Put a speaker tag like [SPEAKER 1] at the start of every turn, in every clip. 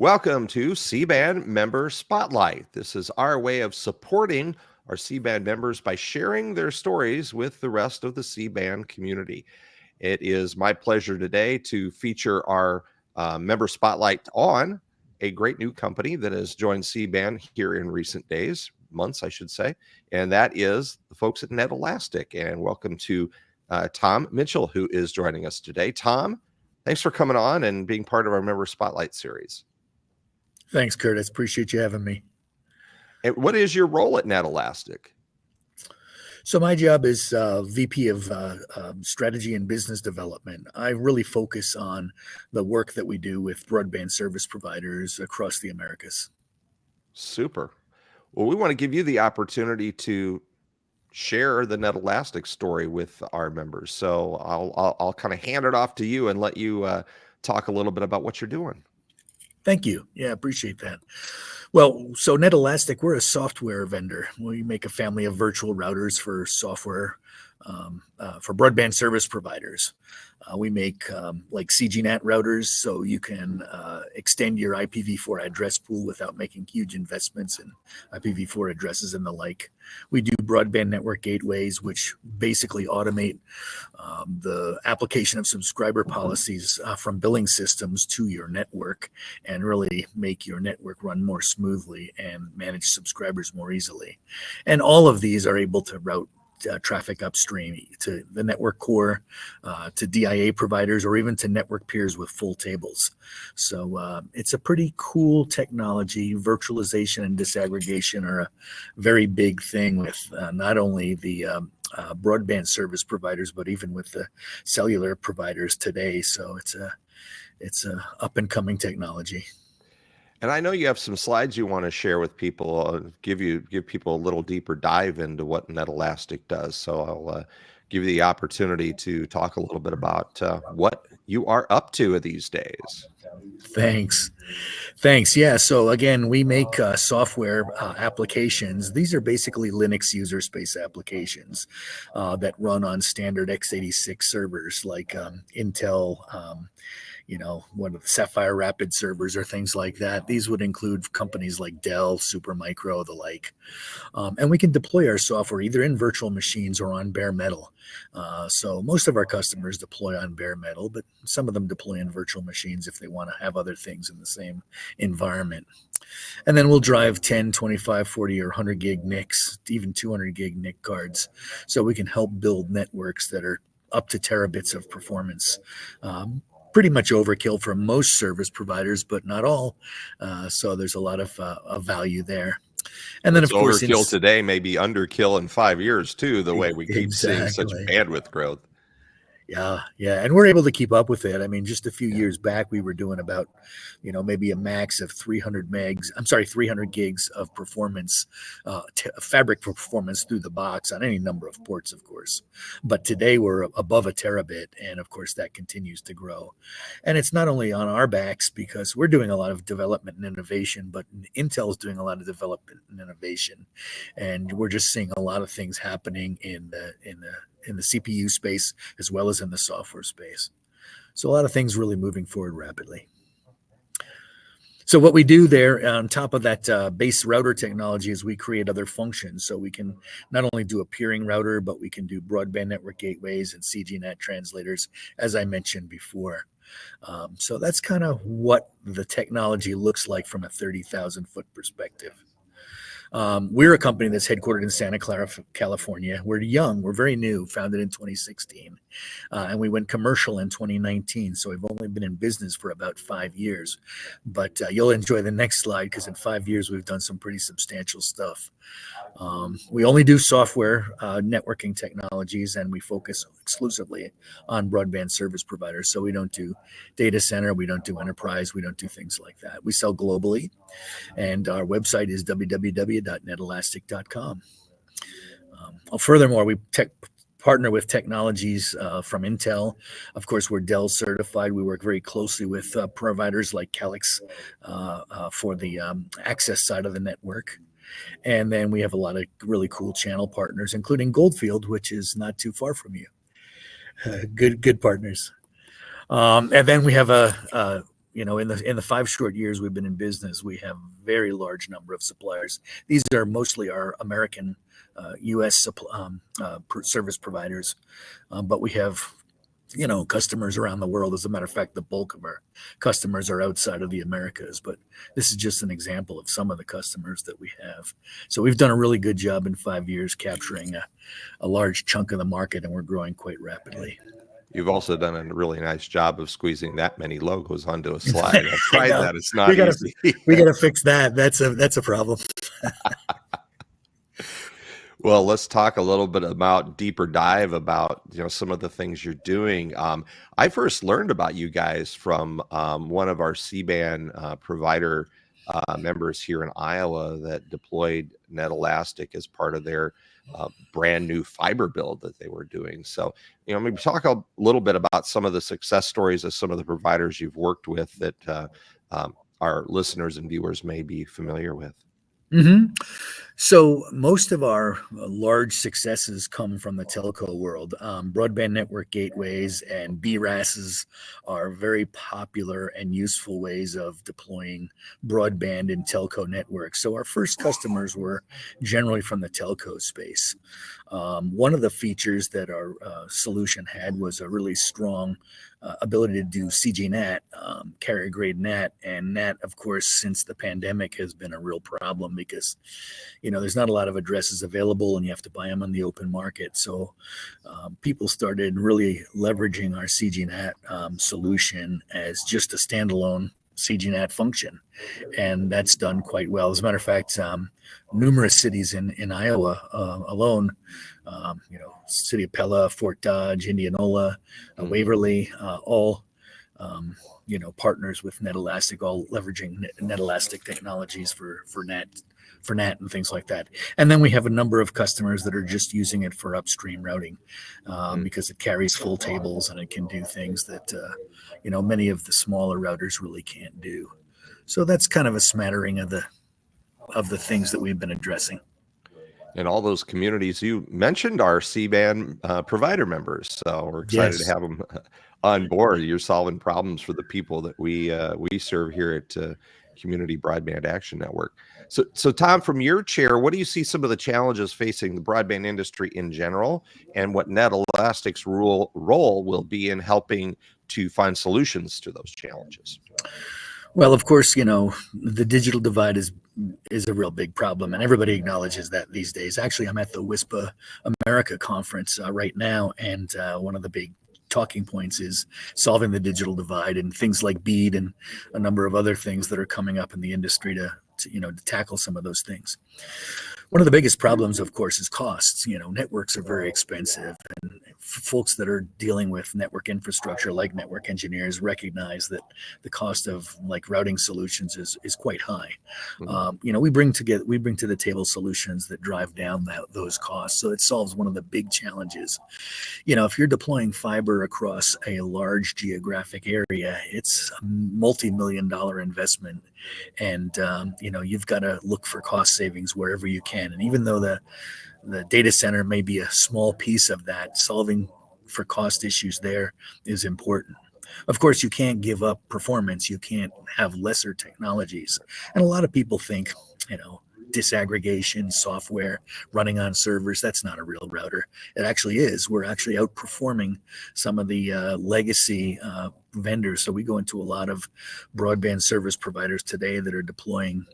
[SPEAKER 1] Welcome to C-Band Member Spotlight. This is our way of supporting our C-Band members by sharing their stories with the rest of the C-Band community. It is my pleasure today to feature our Member Spotlight on a great new company that has joined C-Band here in recent days, months, I should say, and that is the folks at netElastic. And welcome to Tom Mitchell, who is joining us today. Tom, thanks for coming on and being part of our Member Spotlight series.
[SPEAKER 2] Thanks, Curtis. Appreciate you having me.
[SPEAKER 1] And what is your role at netElastic?
[SPEAKER 2] So my job is VP of Strategy and Business Development. I really focus on the work that we do with broadband service providers across the Americas.
[SPEAKER 1] Super. Well, we want to give you the opportunity to share the netElastic story with our members. So I'll kind of hand it off to you and let you talk a little bit about what you're doing.
[SPEAKER 2] Thank you. Yeah, appreciate that. Well, so netElastic, we're a software vendor. We make a family of virtual routers for software for broadband service providers. We make like CGNAT routers, so you can extend your IPv4 address pool without making huge investments in IPv4 addresses and the like. We do broadband network gateways, which basically automate the application of subscriber policies from billing systems to your network and really make your network run more smoothly and manage subscribers more easily. And all of these are able to route traffic upstream to the network core, to DIA providers, or even to network peers with full tables. So it's a pretty cool technology. Virtualization and disaggregation are a very big thing with not only the broadband service providers, but even with the cellular providers today. So it's a up and coming technology.
[SPEAKER 1] And I know you have some slides you want to share with people, give people a little deeper dive into what netElastic does. So I'll give you the opportunity to talk a little bit about what you are up to these days.
[SPEAKER 2] Thanks. Yeah. So again, we make software applications. These are basically Linux user space applications that run on standard x86 servers like Intel, one of the Sapphire Rapid servers or things like that. These would include companies like Dell, Supermicro, the like. And we can deploy our software either in virtual machines or on bare metal. So most of our customers deploy on bare metal, but some of them deploy in virtual machines if they want to have other things in the same environment. And then we'll drive 10, 25, 40, or 100 gig NICs, even 200 gig NIC cards. So we can help build networks that are up to terabits of performance. Pretty much overkill for most service providers, but not all. So there's a lot of value there. And then, of course,
[SPEAKER 1] overkill today may be underkill in 5 years too. The way we keep seeing such bandwidth growth.
[SPEAKER 2] Yeah. And we're able to keep up with it. I mean, just a few years back, we were doing about, maybe a max of 300 gigs of performance, fabric performance through the box on any number of ports, of course. But today we're above a terabit. And of course, that continues to grow. And it's not only on our backs because we're doing a lot of development and innovation, but Intel is doing a lot of development and innovation. And we're just seeing a lot of things happening in the CPU space as well as in the software space. So a lot of things really moving forward rapidly. So what we do there on top of that base router technology is we create other functions. So we can not only do a peering router, but we can do broadband network gateways and CGNAT translators, as I mentioned before. So that's kind of what the technology looks like from a 30,000 foot perspective. We're a company that's headquartered in Santa Clara, California. We're young. We're very new, founded in 2016. And we went commercial in 2019. So we've only been in business for about 5 years. But you'll enjoy the next slide because in 5 years, we've done some pretty substantial stuff. We only do software networking technologies, and we focus exclusively on broadband service providers. So we don't do data center. We don't do enterprise. We don't do things like that. We sell globally. And our website is www.netelastic.com. Furthermore, we partner with technologies from Intel. Of course, we're Dell certified. We work very closely with providers like Calix for the access side of the network. And then we have a lot of really cool channel partners, including Goldfield, which is not too far from you. Good partners. And then we have a in the 5 short years we've been in business, we have a very large number of suppliers. These are mostly our American, U.S. Service providers, but we have customers around the world. As a matter of fact, the bulk of our customers are outside of the Americas, but this is just an example of some of the customers that we have. So we've done a really good job in 5 years capturing a large chunk of the market, and we're growing quite rapidly.
[SPEAKER 1] You've also done a really nice job of squeezing that many logos onto a slide. I've tried that. It's not easy.
[SPEAKER 2] We got to fix that. That's a problem.
[SPEAKER 1] Well, let's talk a little bit about deeper dive about some of the things you're doing. I first learned about you guys from one of our C-band provider members here in Iowa that deployed netElastic as part of their brand new fiber build that they were doing. So, maybe talk a little bit about some of the success stories of some of the providers you've worked with that our listeners and viewers may be familiar with.
[SPEAKER 2] Mm-hmm. So most of our large successes come from the telco world. Broadband network gateways and BRASs are very popular and useful ways of deploying broadband in telco networks. So our first customers were generally from the telco space. One of the features that our solution had was a really strong ability to do CGNAT, carrier grade NAT, and NAT, of course, since the pandemic has been a real problem because, there's not a lot of addresses available and you have to buy them on the open market. So people started really leveraging our CGNAT solution as just a standalone CGNAT function, and that's done quite well. As a matter of fact, numerous cities in Iowa alone, City of Pella, Fort Dodge, Indianola, Waverly, all partners with netElastic, all leveraging netElastic technologies for NAT and things like that. And then we have a number of customers that are just using it for upstream routing because it carries full tables and it can do things that many of the smaller routers really can't do. So that's kind of a smattering of the things that we've been addressing.
[SPEAKER 1] And all those communities you mentioned are C-band provider members, so we're excited to have them on board. You're solving problems for the people that we serve here at Community Broadband Action Network. So Tom, from your chair, what do you see some of the challenges facing the broadband industry in general, and what netElastic's role will be in helping to find solutions to those challenges?
[SPEAKER 2] Well, of course, the digital divide is a real big problem, and everybody acknowledges that these days. Actually, I'm at the WISPA America conference right now, and one of the big talking points is solving the digital divide and things like BEAD and a number of other things that are coming up in the industry to tackle some of those things. One of the biggest problems, of course, is costs. Networks are very expensive, and folks that are dealing with network infrastructure, like network engineers, recognize that the cost of routing solutions is quite high. Mm-hmm. We bring to the table solutions that drive down those costs. So it solves one of the big challenges. If you're deploying fiber across a large geographic area, it's a multi-million-dollar investment, and you've got to look for cost savings wherever you can. And even though the data center may be a small piece of that, solving for cost issues there is important. Of course, you can't give up performance. You can't have lesser technologies. And a lot of people think, disaggregation software running on servers, that's not a real router. It actually is. We're actually outperforming some of the legacy vendors. So we go into a lot of broadband service providers today that are deploying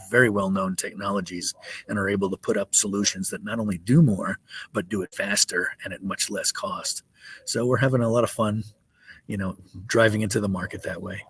[SPEAKER 2] very well-known technologies and are able to put up solutions that not only do more, but do it faster and at much less cost. So we're having a lot of fun, driving into the market that way.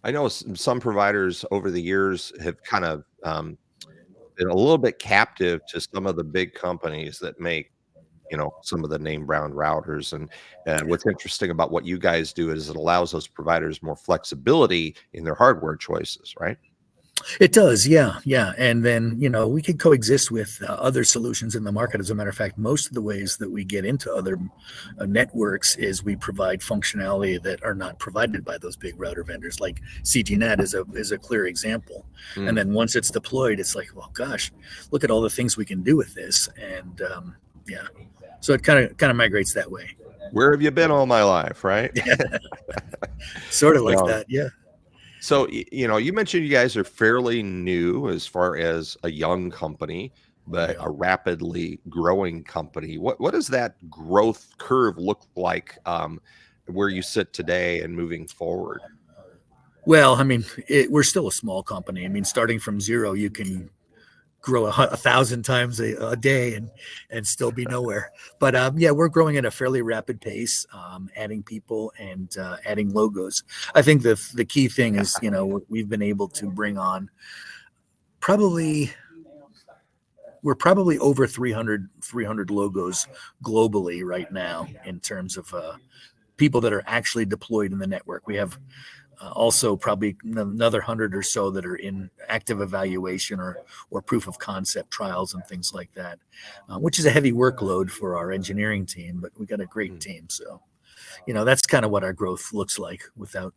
[SPEAKER 1] I know some providers over the years have kind of been a little bit captive to some of the big companies that make, some of the name brand routers. And what's interesting about what you guys do is it allows those providers more flexibility in their hardware choices, right?
[SPEAKER 2] It does, yeah. And then, we can coexist with other solutions in the market. As a matter of fact, most of the ways that we get into other networks is we provide functionality that are not provided by those big router vendors. Like CGNAT is a clear example. And then once it's deployed, it's like, well, gosh, look at all the things we can do with this. And so it kind of migrates that way.
[SPEAKER 1] Where have you been all my life, right?
[SPEAKER 2] Sort of like
[SPEAKER 1] No.
[SPEAKER 2] that. Yeah.
[SPEAKER 1] So, you mentioned you guys are fairly new as far as a young company, but
[SPEAKER 2] Yeah.
[SPEAKER 1] a rapidly growing company. What does that growth curve look like, where you sit today and moving forward?
[SPEAKER 2] Well, I mean, we're still a small company. I mean, starting from zero, you can grow 1,000 times a day and still be nowhere. But yeah, we're growing at a fairly rapid pace, adding people and adding logos. I think the key thing is, we've been able to bring on probably we're probably over 300 logos globally right now in terms of people that are actually deployed in the network. We have also probably another 100 or so that are in active evaluation or proof of concept trials and things like that, which is a heavy workload for our engineering team, but we got a great team. So, that's kind of what our growth looks like without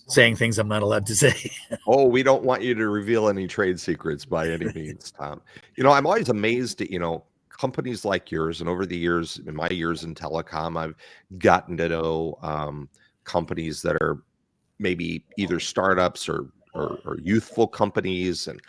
[SPEAKER 2] saying things I'm not allowed to say.
[SPEAKER 1] Oh, we don't want you to reveal any trade secrets by any means, Tom. I'm always amazed at, companies like yours. And over the years, in my years in telecom, I've gotten to know companies that are maybe either startups or youthful companies, and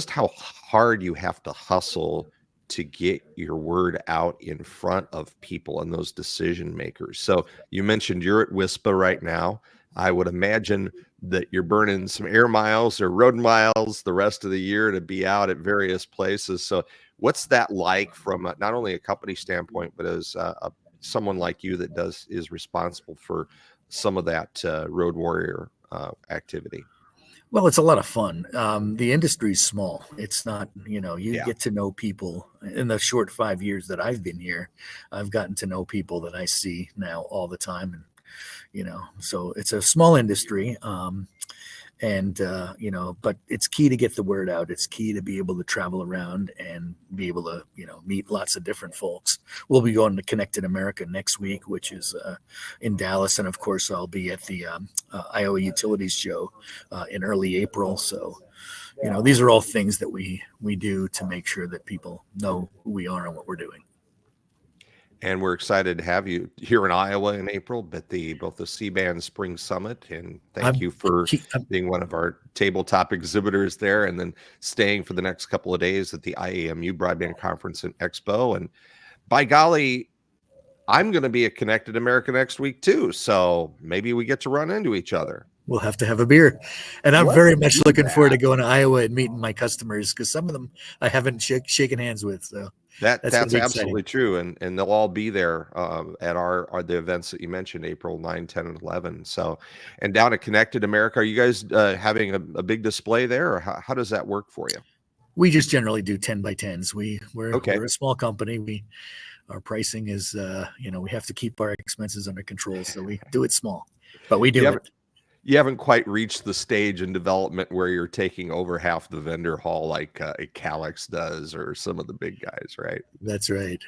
[SPEAKER 1] how hard you have to hustle to get your word out in front of people and those decision makers. So you mentioned you're at WISPA right now. I would imagine that you're burning some air miles or road miles the rest of the year to be out at various places. So what's that like from not only a company standpoint, but as someone like you that is responsible for some of that road warrior activity?
[SPEAKER 2] Well, it's a lot of fun. The industry's small. It's not, you
[SPEAKER 1] Yeah.
[SPEAKER 2] get to know people in the short 5 years that I've been here. I've gotten to know people that I see now all the time. And, so it's a small industry. But it's key to get the word out. It's key to be able to travel around and be able to, meet lots of different folks. We'll be going to Connected America next week, which is in Dallas. And of course, I'll be at the Iowa Utilities Show in early April. So, these are all things that we do to make sure that people know who we are and what we're doing.
[SPEAKER 1] And we're excited to have you here in Iowa in April, but both the C-band Spring Summit, and thank
[SPEAKER 2] I'm,
[SPEAKER 1] you for
[SPEAKER 2] I'm
[SPEAKER 1] being one of our tabletop exhibitors there, and then staying for the next couple of days at the IAMU Broadband Conference and Expo. And by golly, I'm going to be at Connected America next week too, so maybe we get to run into each other.
[SPEAKER 2] We'll have to have a beer. And I'm
[SPEAKER 1] Let's
[SPEAKER 2] very much
[SPEAKER 1] do
[SPEAKER 2] looking
[SPEAKER 1] that.
[SPEAKER 2] forward to going to Iowa and meeting my customers, because some of them I haven't shaken hands with. So that's going to
[SPEAKER 1] That's
[SPEAKER 2] be
[SPEAKER 1] absolutely
[SPEAKER 2] exciting.
[SPEAKER 1] true, and they'll all be there at our the events that you mentioned, April 9, 10, and 11. So, and down at Connected America, are you guys having a big display there, or how does that work for you?
[SPEAKER 2] We just generally do 10 by 10s. We're
[SPEAKER 1] Okay.
[SPEAKER 2] a small company. Our pricing is we have to keep our expenses under control, so we do it small, but we
[SPEAKER 1] You
[SPEAKER 2] do
[SPEAKER 1] haven't
[SPEAKER 2] it.
[SPEAKER 1] you haven't quite reached the stage in development where you're taking over half the vendor hall like a Calix does or some of the big guys, right?
[SPEAKER 2] That's right.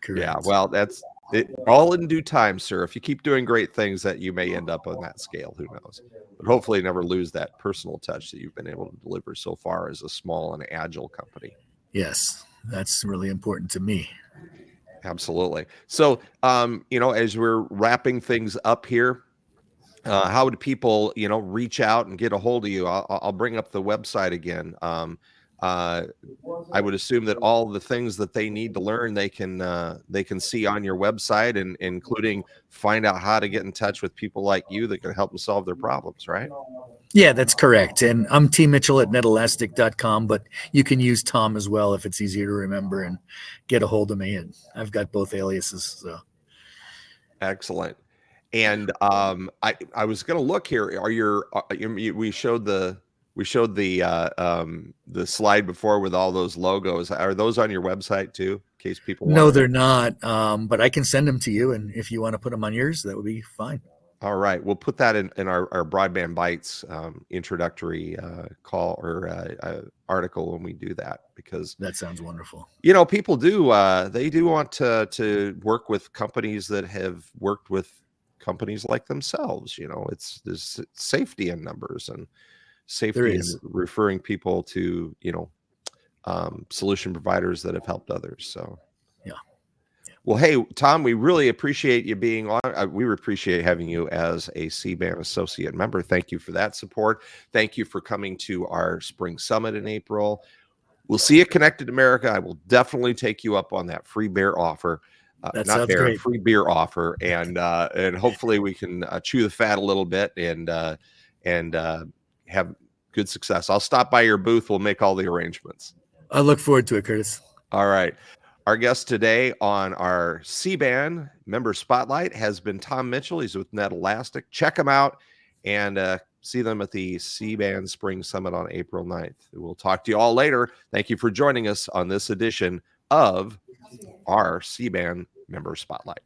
[SPEAKER 1] Yeah,
[SPEAKER 2] Correct.
[SPEAKER 1] well, that's it, all in due time, sir. If you keep doing great things, that you may end up on that scale. Who knows? But hopefully, never lose that personal touch that you've been able to deliver so far as a small and agile company.
[SPEAKER 2] Yes, that's really important to me.
[SPEAKER 1] Absolutely. So, as we're wrapping things up here, how would people, reach out and get a hold of you? I'll bring up the website again. Uh, I would assume that all the things that they need to learn, they can see on your website, and including find out how to get in touch with people like you that can help them solve their problems, right?
[SPEAKER 2] Yeah, that's correct. And I'm T Mitchell at netelastic.com, but you can use Tom as well if it's easier to remember and get a hold of me. And I've got both aliases. So
[SPEAKER 1] Excellent. And I was going to look here. Are we showed the slide before with all those logos. Are those on your website too, in case people want
[SPEAKER 2] no,
[SPEAKER 1] to?
[SPEAKER 2] they're not. But I can send them to you. And if you want to put them on yours, that would be fine.
[SPEAKER 1] All right, we'll put that in our Broadband Bites introductory call or article when we do that, because
[SPEAKER 2] That sounds wonderful.
[SPEAKER 1] people do they do want to work with companies that have worked with companies like themselves. There's safety in numbers and
[SPEAKER 2] There
[SPEAKER 1] safety in
[SPEAKER 2] is.
[SPEAKER 1] referring people to solution providers that have helped others. So
[SPEAKER 2] Yeah.
[SPEAKER 1] Well, hey, Tom, we really appreciate you being on. We appreciate having you as a C-band associate member. Thank you for that support. Thank you for coming to our spring summit in April. We'll see you at Connected America. I will definitely take you up on that free beer offer.
[SPEAKER 2] That
[SPEAKER 1] Not
[SPEAKER 2] sounds
[SPEAKER 1] bear,
[SPEAKER 2] great.
[SPEAKER 1] free beer offer, and hopefully we can chew the fat a little bit and have good success. I'll stop by your booth. We'll make all the arrangements.
[SPEAKER 2] I look forward to it, Curtis.
[SPEAKER 1] All right. Our guest today on our C-band member spotlight has been Tom Mitchell. He's with netElastic. Check him out and see them at the C-band Spring Summit on April 9th. We'll talk to you all later. Thank you for joining us on this edition of our C-band member spotlight.